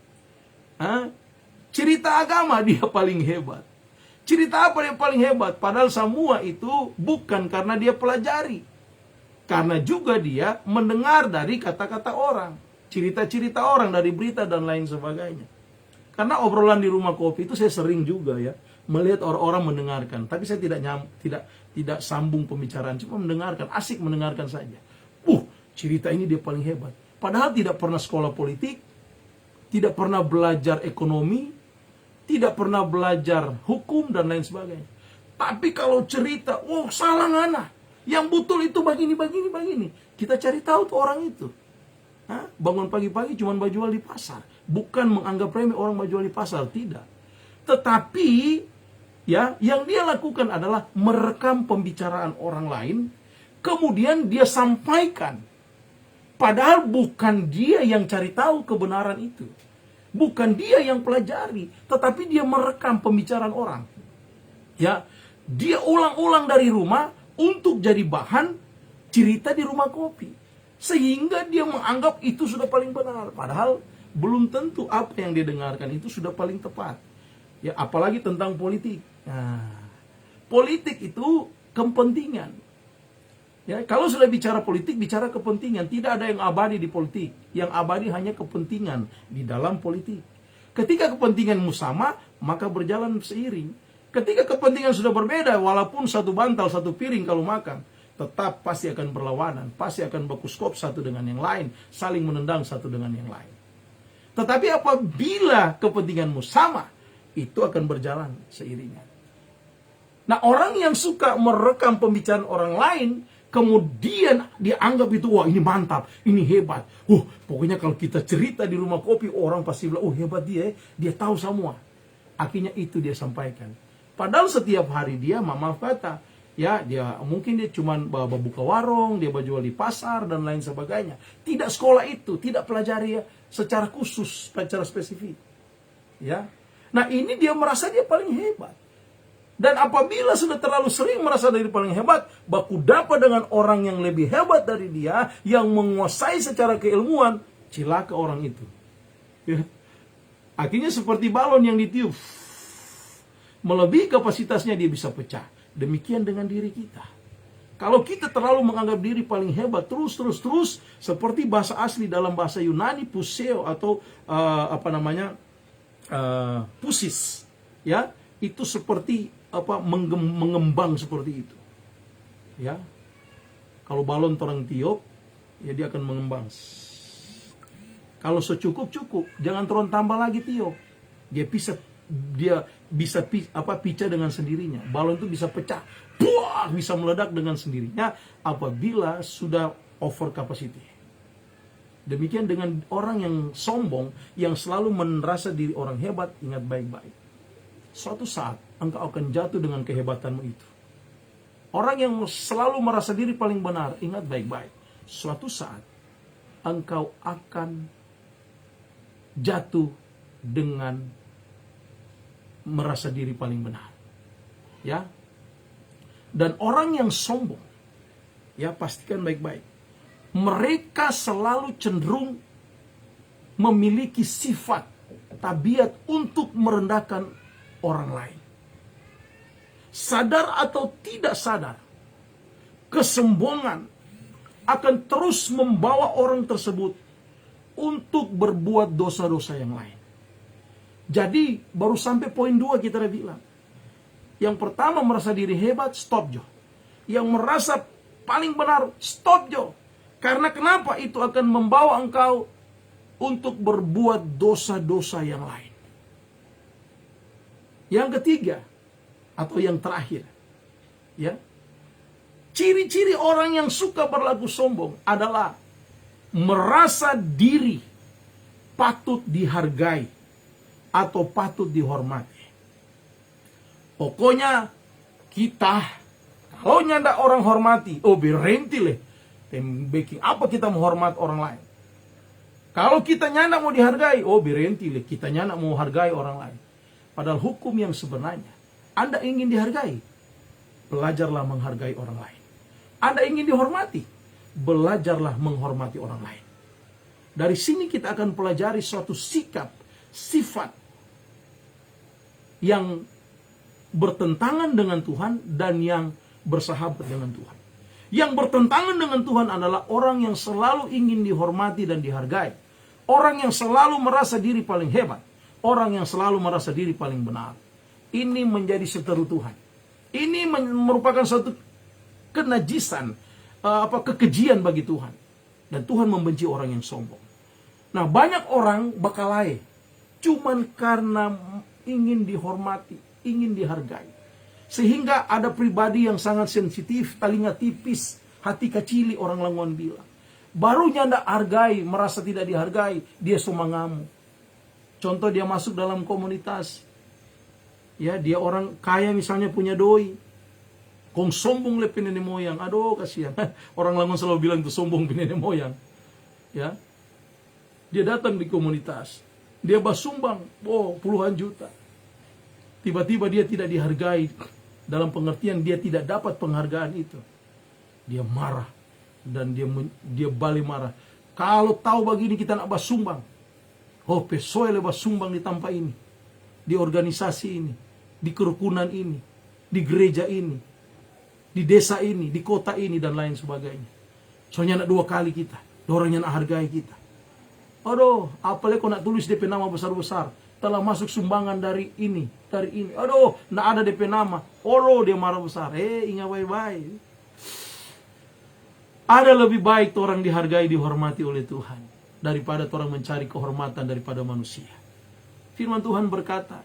Cerita agama dia paling hebat. Cerita apa dia paling hebat? Padahal semua itu bukan karena dia pelajari, karena juga dia mendengar dari kata-kata orang, cerita-cerita orang dari berita dan lain sebagainya. Karena obrolan di rumah kopi itu saya sering juga ya melihat orang-orang mendengarkan, tapi saya tidak sambung pembicaraan, cuma mendengarkan, asik mendengarkan saja. cerita ini dia paling hebat. Padahal tidak pernah sekolah politik, tidak pernah belajar ekonomi, tidak pernah belajar hukum dan lain sebagainya. Tapi kalau cerita, oh salah ngana, yang betul itu begini. Kita cari tahu tuh orang itu. Hah? Bangun pagi-pagi cuma jual di pasar. Bukan menganggap remeh orang jual di pasar, tidak. Tetapi ya, yang dia lakukan adalah merekam pembicaraan orang lain, kemudian dia sampaikan. Padahal bukan dia yang cari tahu kebenaran itu. Bukan dia yang pelajari, tetapi dia merekam pembicaraan orang. Ya, dia ulang-ulang dari rumah untuk jadi bahan cerita di rumah kopi. Sehingga dia menganggap itu sudah paling benar. Padahal belum tentu apa yang dia dengarkan itu sudah paling tepat. Ya, apalagi tentang politik. Nah, politik itu kepentingan. Ya, kalau sudah bicara politik, bicara kepentingan. Tidak ada yang abadi di politik. Yang abadi hanya kepentingan di dalam politik. Ketika kepentinganmu sama, maka berjalan seiring. Ketika kepentingan sudah berbeda, walaupun satu bantal, satu piring kalau makan, tetap pasti akan berlawanan. Pasti akan baku skop satu dengan yang lain. Saling menendang satu dengan yang lain. Tetapi apabila kepentinganmu sama, itu akan berjalan seiringan. Nah, orang yang suka merekam pembicaraan orang lain, kemudian dianggap itu, wah ini mantap, ini hebat. Pokoknya kalau kita cerita di rumah kopi, orang pasti bilang, oh hebat dia tahu semua. Akhirnya itu dia sampaikan. Padahal setiap hari dia, maaf kata, ya dia mungkin dia cuma buka warung, dia jual di pasar dan lain sebagainya. Tidak sekolah itu, tidak pelajari ya, secara khusus, secara spesifik. Ya, nah ini dia merasa dia paling hebat. Dan apabila sudah terlalu sering merasa diri paling hebat, baku dapat dengan orang yang lebih hebat dari dia, yang menguasai secara keilmuan, cilaka orang itu. Ya. Akhirnya seperti balon yang ditiup. Melebihi kapasitasnya dia bisa pecah. Demikian dengan diri kita. Kalau kita terlalu menganggap diri paling hebat, terus, seperti bahasa asli dalam bahasa Yunani, puseo atau pusis. Ya, itu seperti mengembang seperti itu. Ya. Kalau balon torang tiup, ya dia akan mengembang. Kalau secukup-cukup, jangan turun tambah lagi tiup. Dia bisa pecah dengan sendirinya. Balon itu bisa pecah, bisa meledak dengan sendirinya apabila sudah over capacity. Demikian dengan orang yang sombong, yang selalu merasa diri orang hebat. Ingat baik-baik, suatu saat engkau akan jatuh dengan kehebatanmu itu. Orang yang selalu merasa diri paling benar, ingat baik-baik, suatu saat engkau akan jatuh dengan merasa diri paling benar. Ya. Dan orang yang sombong, ya pastikan baik-baik, mereka selalu cenderung memiliki sifat, tabiat untuk merendahkan orang lain. Sadar atau tidak sadar, kesombongan akan terus membawa orang tersebut untuk berbuat dosa-dosa yang lain. Jadi baru sampai poin 2 kita udah bilang. Yang pertama merasa diri hebat, stop jo. Yang merasa paling benar, stop jo. Karena kenapa? Itu akan membawa engkau untuk berbuat dosa-dosa yang lain. Yang ketiga, atau yang terakhir, ya, ciri-ciri orang yang suka berlaku sombong adalah merasa diri patut dihargai atau patut dihormati. Pokoknya kita, kalau nyanda orang hormati, berhenti leh. Baking apa kita menghormati orang lain? Kalau kita nyanda mau dihargai, berhenti leh. Kita nyanda mau hargai orang lain. Padahal hukum yang sebenarnya, Anda ingin dihargai, belajarlah menghargai orang lain. Anda ingin dihormati, belajarlah menghormati orang lain. Dari sini kita akan pelajari suatu sikap, sifat yang bertentangan dengan Tuhan dan yang bersahabat dengan Tuhan. Yang bertentangan dengan Tuhan adalah orang yang selalu ingin dihormati dan dihargai. Orang yang selalu merasa diri paling hebat. Orang yang selalu merasa diri paling benar. Ini menjadi seteru Tuhan. Ini merupakan suatu kenajisan, kekejian bagi Tuhan. Dan Tuhan membenci orang yang sombong. Nah, banyak orang bakalai cuman karena ingin dihormati, ingin dihargai. Sehingga ada pribadi yang sangat sensitif, telinga tipis, hati kecili, orang Languan bilang. Barunya ndak hargai, merasa tidak dihargai, dia sumangamu. Contoh, dia masuk dalam komunitas. Ya, dia orang kaya misalnya, punya doi. Kong sombong le nenek moyang. Aduh, kasihan. Orang Languan selalu bilang itu sombong nenek moyang. Ya. Dia datang di komunitas. Dia basumbang, puluhan juta. Tiba-tiba dia tidak dihargai. Dalam pengertian dia tidak dapat penghargaan itu. Dia marah. Dan dia balik marah. Kalau tahu begini kita nak basumbang. Pesoe le basumbang di tempat ini. Di organisasi ini. Di kerukunan ini. Di gereja ini. Di desa ini, di kota ini, dan lain sebagainya. Soalnya nak 2 kali kita. Orangnya nak hargai kita. Aduh, apalagi kau nak tulis DP nama besar-besar. Telah masuk sumbangan dari ini, dari ini. Aduh, nak ada DP nama. Dia marah besar. Ingat baik-baik. Ada lebih baik orang dihargai, dihormati oleh Tuhan. Daripada orang mencari kehormatan daripada manusia. Firman Tuhan berkata,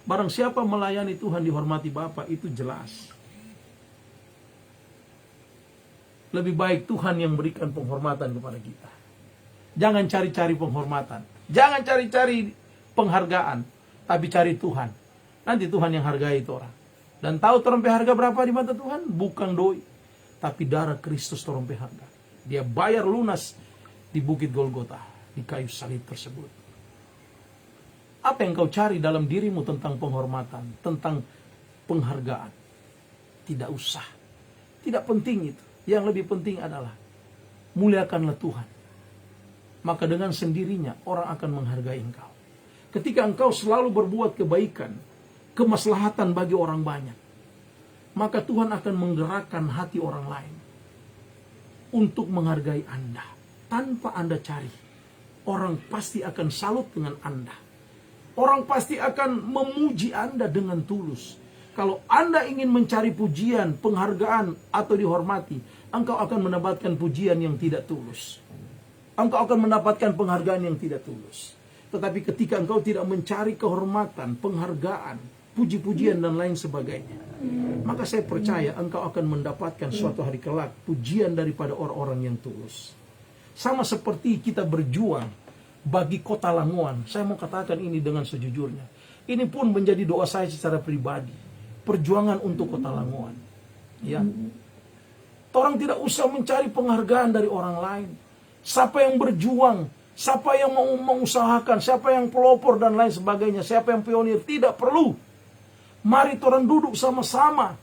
barang siapa melayani Tuhan dihormati Bapa, itu jelas. Lebih baik Tuhan yang berikan penghormatan kepada kita. Jangan cari-cari penghormatan. Jangan cari-cari penghargaan. Tapi cari Tuhan. Nanti Tuhan yang hargai itu orang. Dan tahu orang harga berapa di mata Tuhan? Bukan doi. Tapi darah Kristus orang harga. Dia bayar lunas di Bukit Golgota. Di kayu salib tersebut. Apa yang kau cari dalam dirimu tentang penghormatan? Tentang penghargaan? Tidak usah. Tidak penting itu. Yang lebih penting adalah muliakanlah Tuhan. Maka dengan sendirinya orang akan menghargai engkau. Ketika engkau selalu berbuat kebaikan, kemaslahatan bagi orang banyak, maka Tuhan akan menggerakkan hati orang lain untuk menghargai Anda. Tanpa Anda cari, orang pasti akan salut dengan Anda. Orang pasti akan memuji Anda dengan tulus. Kalau Anda ingin mencari pujian, penghargaan, atau dihormati, engkau akan mendapatkan pujian yang tidak tulus. Engkau akan mendapatkan penghargaan yang tidak tulus. Tetapi ketika engkau tidak mencari kehormatan, penghargaan, puji-pujian, dan lain sebagainya, maka saya percaya engkau akan mendapatkan suatu hari kelak pujian daripada orang-orang yang tulus. Sama seperti kita berjuang bagi kota Languan. Saya mau katakan ini dengan sejujurnya. Ini pun menjadi doa saya secara pribadi. Perjuangan untuk kota Languan. Ya. Orang tidak usah mencari penghargaan dari orang lain. Siapa yang berjuang, siapa yang mau mengusahakan, siapa yang pelopor dan lain sebagainya, siapa yang pionir, tidak perlu. Mari orang duduk sama-sama.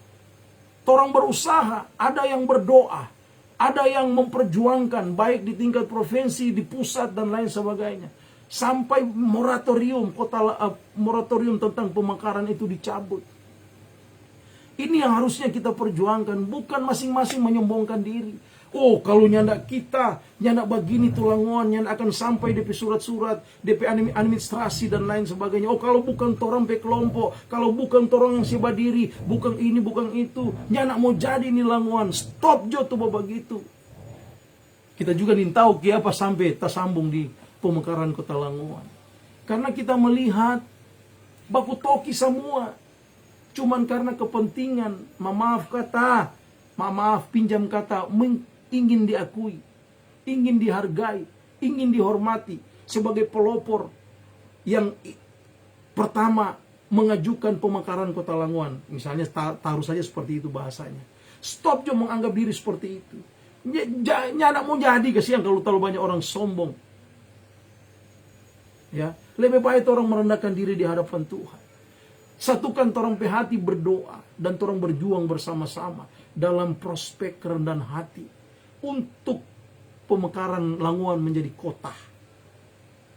Orang berusaha, ada yang berdoa, ada yang memperjuangkan baik di tingkat provinsi, di pusat dan lain sebagainya. Sampai moratorium moratorium tentang pemekaran itu dicabut. Ini yang harusnya kita perjuangkan, bukan masing-masing menyombongkan diri. Kalau nyandak kita, nyandak begini tulangon, nyandak akan sampai DP surat-surat, DP administrasi dan lain sebagainya. Kalau bukan torang pe kelompok, kalau bukan torang yang siapa diri, bukan ini, bukan itu, nyandak mau jadi nih Languan. Stop jo tuh begitu. Kita juga tahu apa sampai tersambung di pemekaran kota Languan. Karena kita melihat baku toki semua. Cuman karena kepentingan, maaf pinjam kata, ingin diakui, ingin dihargai, ingin dihormati sebagai pelopor yang pertama mengajukan pemekaran kota Languan. Misalnya taruh saja seperti itu bahasanya. Stop jo menganggap diri seperti itu. Nyanak mau jadi kasihan kalau terlalu banyak orang sombong. Ya, lebih baik orang merendahkan diri di hadapan Tuhan. Satukan torang hati berdoa dan torang berjuang bersama-sama dalam prospek kerendahan hati untuk pemekaran Languan menjadi kota.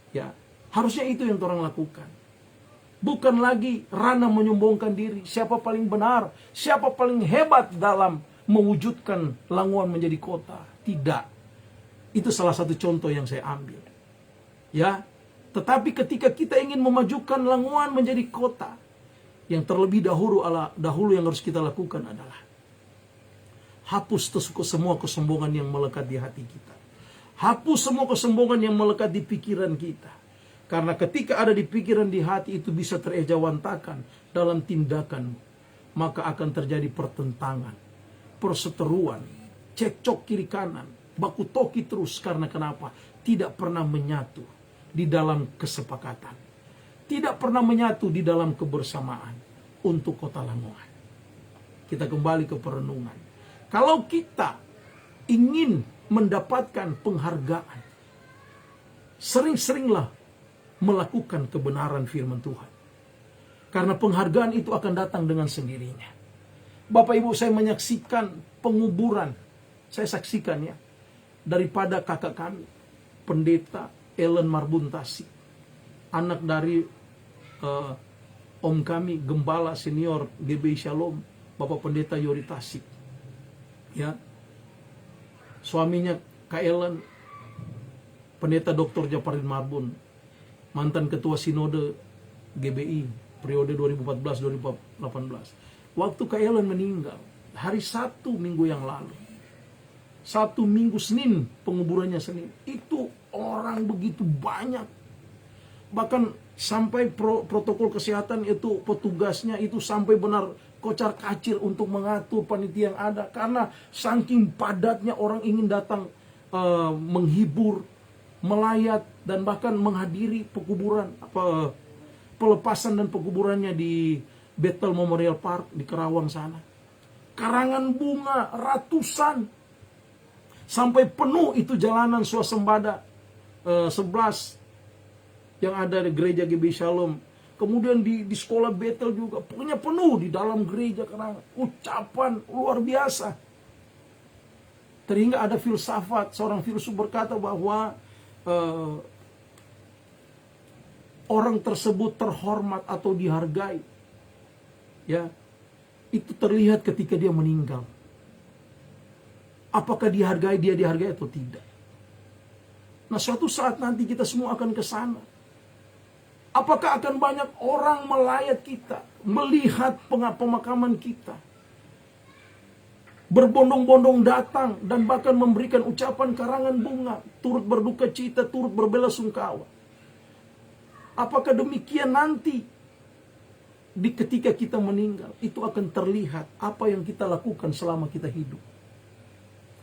Ya, harusnya itu yang torang lakukan. Bukan lagi ranah menyombongkan diri, siapa paling benar, siapa paling hebat dalam mewujudkan Languan menjadi kota. Tidak. Itu salah satu contoh yang saya ambil. Ya, tetapi ketika kita ingin memajukan Languan menjadi kota, yang terlebih dahulu yang harus kita lakukan adalah hapus semua kesombongan yang melekat di hati kita. Hapus semua kesombongan yang melekat di pikiran kita. Karena ketika ada di pikiran, di hati, itu bisa terejawantakan dalam tindakan. Maka akan terjadi pertentangan, perseteruan, cekcok kiri kanan, baku toki terus. Karena kenapa? Tidak pernah menyatu di dalam kesepakatan. Tidak pernah menyatu di dalam kebersamaan untuk kota Lamongan. Kita kembali ke perenungan. Kalau kita ingin mendapatkan penghargaan, sering-seringlah melakukan kebenaran firman Tuhan. Karena penghargaan itu akan datang dengan sendirinya. Bapak Ibu, saya menyaksikan penguburan. Saya saksikan ya. Daripada kakak kami, Pendeta Ellen Marbuntasi. Anak dari om kami, Gembala Senior GBI Shalom, Bapak Pendeta Yori Tasik. Ya. Suaminya Kak Ellen, Pendeta Dr. Japarin Marbun, mantan Ketua Sinode GBI periode 2014-2018. Waktu Kak Ellen meninggal, hari Sabtu minggu yang lalu, Sabtu minggu Senin, penguburannya Senin, itu orang begitu banyak. Bahkan sampai protokol kesehatan itu, petugasnya itu sampai benar kocar kacir untuk mengatur panitia yang ada. Karena saking padatnya orang ingin datang menghibur, melayat, dan bahkan menghadiri pekuburan, pelepasan dan pekuburannya di Bethel Memorial Park di Kerawang sana. Karangan bunga ratusan, sampai penuh itu jalanan swasembada 11 yang ada di gereja GBI Shalom. Kemudian di sekolah Bethel juga, pokoknya penuh di dalam gereja karena ucapan luar biasa. Terhingga ada filsafat, seorang filsuf berkata bahwa orang tersebut terhormat atau dihargai, ya, itu terlihat ketika dia meninggal. Apakah dihargai, dia dihargai atau tidak? Nah, suatu saat nanti kita semua akan ke sana. Apakah akan banyak orang melayat kita, melihat pemakaman kita, berbondong-bondong datang dan bahkan memberikan ucapan karangan bunga, turut berduka cita, turut berbelasungkawa. Apakah demikian nanti ketika kita meninggal, itu akan terlihat apa yang kita lakukan selama kita hidup.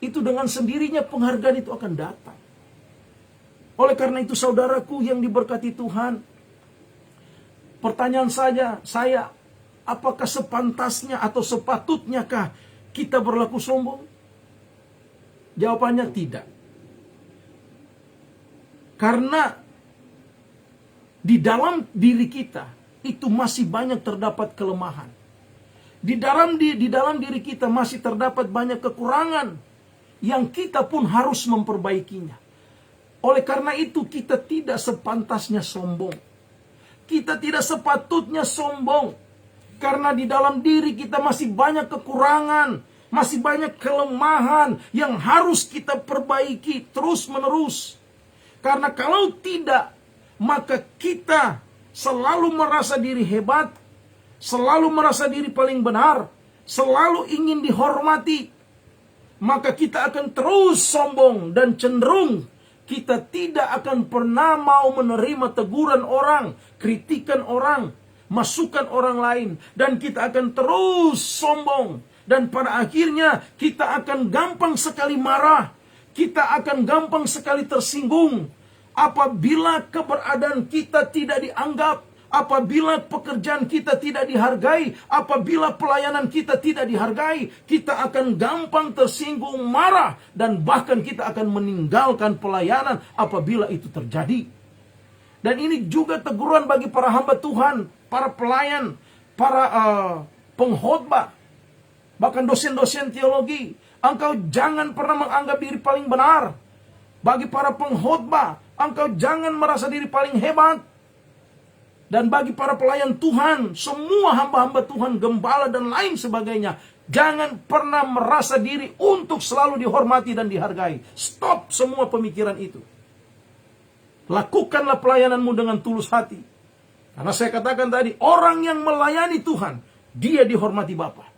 Itu dengan sendirinya penghargaan itu akan datang. Oleh karena itu saudaraku yang diberkati Tuhan, pertanyaan saya, apakah sepantasnya atau sepatutnyakah kita berlaku sombong? Jawabannya tidak. Karena di dalam diri kita itu masih banyak terdapat kelemahan. Di dalam diri kita masih terdapat banyak kekurangan yang kita pun harus memperbaikinya. Oleh karena itu kita tidak sepantasnya sombong. Kita tidak sepatutnya sombong. Karena di dalam diri kita masih banyak kekurangan, masih banyak kelemahan yang harus kita perbaiki terus menerus. Karena kalau tidak, maka kita selalu merasa diri hebat, selalu merasa diri paling benar, selalu ingin dihormati. Maka kita akan terus sombong dan cenderung kita tidak akan pernah mau menerima teguran orang, kritikan orang, masukan orang lain. Dan kita akan terus sombong. Dan pada akhirnya kita akan gampang sekali marah. Kita akan gampang sekali tersinggung. Apabila keberadaan kita tidak dianggap, apabila pekerjaan kita tidak dihargai, apabila pelayanan kita tidak dihargai, kita akan gampang tersinggung, marah, dan bahkan kita akan meninggalkan pelayanan apabila itu terjadi. Dan ini juga teguran bagi para hamba Tuhan, para pelayan, para pengkhotbah, bahkan dosen-dosen teologi. Engkau jangan pernah menganggap diri paling benar. Bagi para pengkhotbah, engkau jangan merasa diri paling hebat. Dan bagi para pelayan Tuhan, semua hamba-hamba Tuhan, gembala dan lain sebagainya, jangan pernah merasa diri untuk selalu dihormati dan dihargai. Stop semua pemikiran itu. Lakukanlah pelayananmu dengan tulus hati. Karena saya katakan tadi, orang yang melayani Tuhan, dia dihormati Bapa.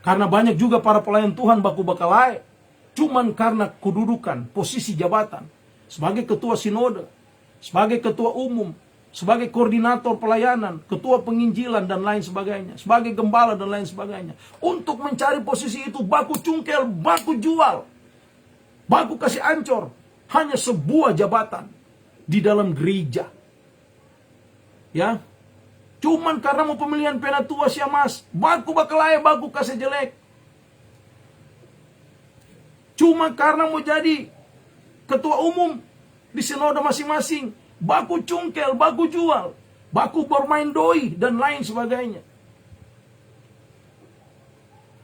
Karena banyak juga para pelayan Tuhan baku bakalai. Cuman karena kedudukan, posisi jabatan. Sebagai ketua sinode, sebagai ketua umum, sebagai koordinator pelayanan, ketua penginjilan dan lain sebagainya. Sebagai gembala dan lain sebagainya. Untuk mencari posisi itu baku cungkel, baku jual. Baku kasih ancor. Hanya sebuah jabatan di dalam gereja. Ya. Cuman karena mau pemilihan penatua siamas, baku bakalai, baku kasih jelek. Cuma karena mau jadi ketua umum di sinode masing-masing, baku cungkel, baku jual, baku bermain doi dan lain sebagainya.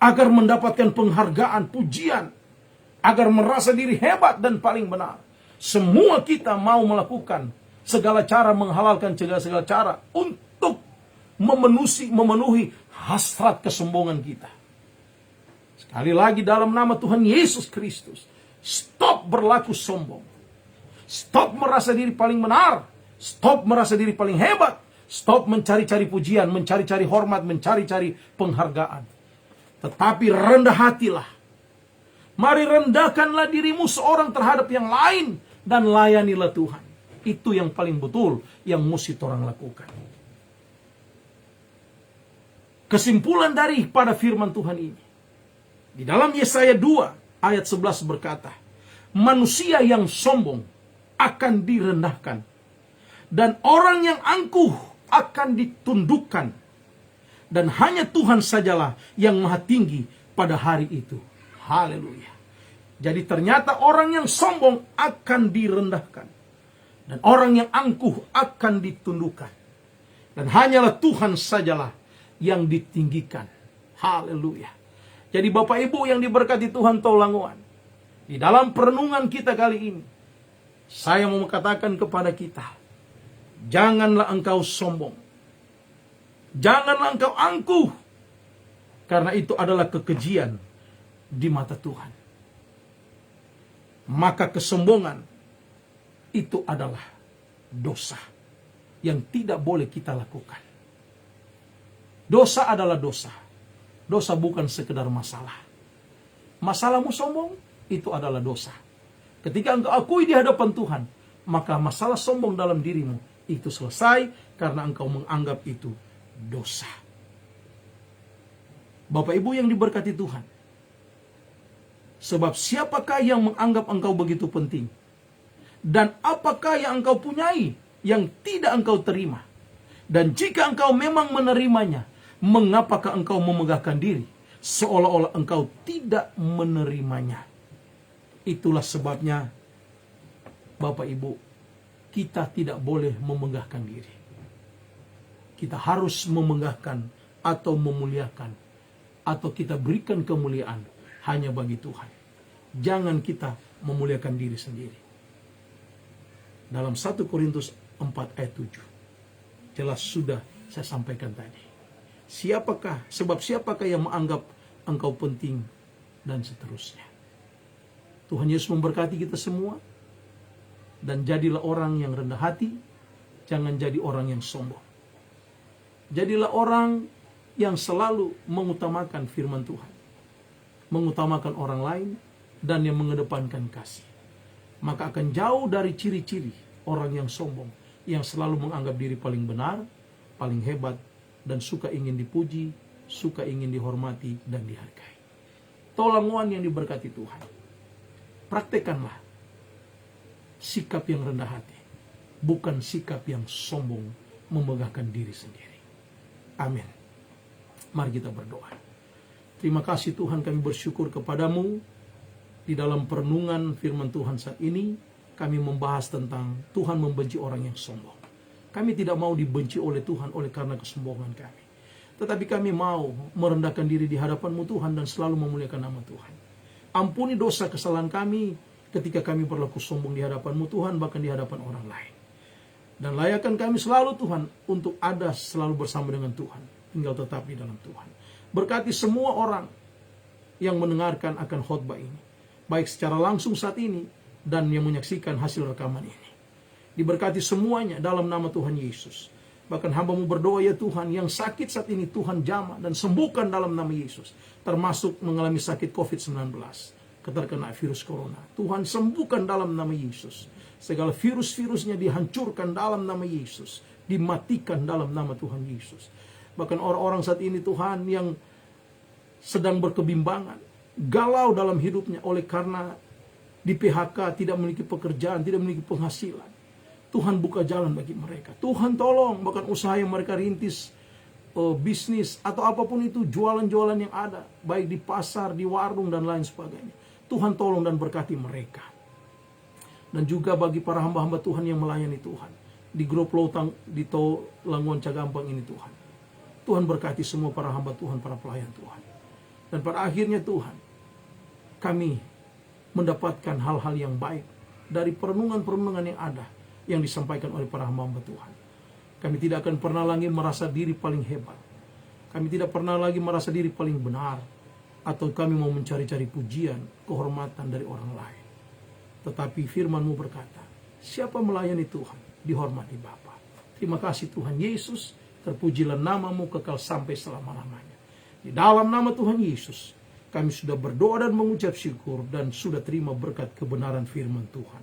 Agar mendapatkan penghargaan, pujian, agar merasa diri hebat dan paling benar. Semua kita mau melakukan segala cara, menghalalkan segala cara untuk memenuhi hasrat kesombongan kita. Sekali lagi dalam nama Tuhan Yesus Kristus, stop berlaku sombong. Stop merasa diri paling benar. Stop merasa diri paling hebat. Stop mencari-cari pujian, mencari-cari hormat, mencari-cari penghargaan. Tetapi rendah hatilah. Mari rendahkanlah dirimu seorang terhadap yang lain dan layanilah Tuhan. Itu yang paling betul yang mesti orang lakukan. Kesimpulan daripada firman Tuhan ini, di dalam Yesaya 2 ayat 11 berkata, manusia yang sombong akan direndahkan, dan orang yang angkuh akan ditundukkan, dan hanya Tuhan sajalah yang maha tinggi pada hari itu. Haleluya. Jadi ternyata orang yang sombong akan direndahkan, dan orang yang angkuh akan ditundukkan, dan hanyalah Tuhan sajalah yang ditinggikan. Haleluya. Jadi Bapak Ibu yang diberkati Tuhan Taulanguan, di dalam perenungan kita kali ini, saya mau katakan kepada kita, janganlah engkau sombong. Janganlah engkau angkuh. Karena itu adalah kekejian di mata Tuhan. Maka kesombongan itu adalah dosa yang tidak boleh kita lakukan. Dosa adalah dosa. Dosa bukan sekedar masalah. Masalahmu sombong, itu adalah dosa. Ketika engkau akui di hadapan Tuhan, maka masalah sombong dalam dirimu itu selesai karena engkau menganggap itu dosa. Bapak Ibu yang diberkati Tuhan, sebab siapakah yang menganggap engkau begitu penting? Dan apakah yang engkau punyai yang tidak engkau terima? Dan jika engkau memang menerimanya, mengapakah engkau memegahkan diri seolah-olah engkau tidak menerimanya? Itulah sebabnya Bapak Ibu, kita tidak boleh memegahkan diri. Kita harus memegahkan atau memuliakan, atau kita berikan kemuliaan hanya bagi Tuhan. Jangan kita memuliakan diri sendiri. Dalam 1 Korintus 4 ayat 7 jelas sudah saya sampaikan tadi. Sebab siapakah yang menganggap engkau penting, dan seterusnya. Tuhan Yesus memberkati kita semua, dan jadilah orang yang rendah hati, jangan jadi orang yang sombong. Jadilah orang yang selalu mengutamakan firman Tuhan, mengutamakan orang lain, dan yang mengedepankan kasih. Maka akan jauh dari ciri-ciri orang yang sombong, yang selalu menganggap diri paling benar, paling hebat, dan suka ingin dipuji, suka ingin dihormati dan dihargai. Taulanguan yang diberkati Tuhan, praktekanlah sikap yang rendah hati, bukan sikap yang sombong memegahkan diri sendiri. Amin. Mari kita berdoa. Terima kasih Tuhan, kami bersyukur kepadamu. Di dalam perenungan firman Tuhan saat ini, kami membahas tentang Tuhan membenci orang yang sombong. Kami tidak mau dibenci oleh Tuhan oleh karena kesombongan kami. Tetapi kami mau merendahkan diri di hadapan-Mu Tuhan dan selalu memuliakan nama Tuhan. Ampuni dosa kesalahan kami ketika kami berlaku sombong di hadapan-Mu Tuhan, bahkan di hadapan orang lain. Dan layakkan kami selalu Tuhan untuk ada selalu bersama dengan Tuhan, tinggal tetap di dalam Tuhan. Berkati semua orang yang mendengarkan akan khotbah ini, baik secara langsung saat ini dan yang menyaksikan hasil rekaman ini. Diberkati semuanya dalam nama Tuhan Yesus. Bahkan hambamu berdoa, ya Tuhan, yang sakit saat ini Tuhan jamah dan sembuhkan dalam nama Yesus. Termasuk mengalami sakit COVID-19, terkena virus corona. Tuhan sembuhkan dalam nama Yesus. Segala virus-virusnya dihancurkan dalam nama Yesus. Dimatikan dalam nama Tuhan Yesus. Bahkan orang-orang saat ini Tuhan yang sedang berkebimbangan, galau dalam hidupnya oleh karena di PHK, tidak memiliki pekerjaan, tidak memiliki penghasilan. Tuhan buka jalan bagi mereka. Tuhan tolong, bahkan usaha yang mereka rintis, bisnis atau apapun itu, jualan-jualan yang ada, baik di pasar, di warung dan lain sebagainya. Tuhan tolong dan berkati mereka. Dan juga bagi para hamba-hamba Tuhan yang melayani Tuhan di grup Lotang di Langon Cagampang ini Tuhan. Tuhan berkati semua para hamba Tuhan, para pelayan Tuhan. Dan pada akhirnya Tuhan, kami mendapatkan hal-hal yang baik dari perenungan-perenungan yang ada, yang disampaikan oleh para hamba Tuhan. Kami tidak akan pernah lagi merasa diri paling hebat. Kami tidak pernah lagi merasa diri paling benar. Atau kami mau mencari-cari pujian, kehormatan dari orang lain. Tetapi firman-Mu berkata, siapa melayani Tuhan, dihormati Bapa. Terima kasih Tuhan Yesus, terpujilah nama-Mu kekal sampai selama-lamanya. Di dalam nama Tuhan Yesus, kami sudah berdoa dan mengucap syukur dan sudah terima berkat kebenaran firman Tuhan.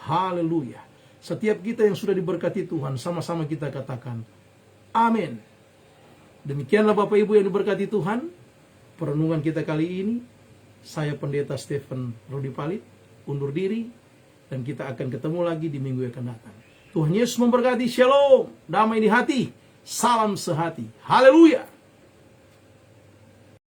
Haleluya. Setiap kita yang sudah diberkati Tuhan, sama-sama kita katakan, amin. Demikianlah Bapak Ibu yang diberkati Tuhan, perenungan kita kali ini. Saya Pendeta Stephen Rudi Palit, undur diri, dan kita akan ketemu lagi di minggu yang akan datang. Tuhan Yesus memberkati. Shalom, damai di hati, salam sehati. Haleluya.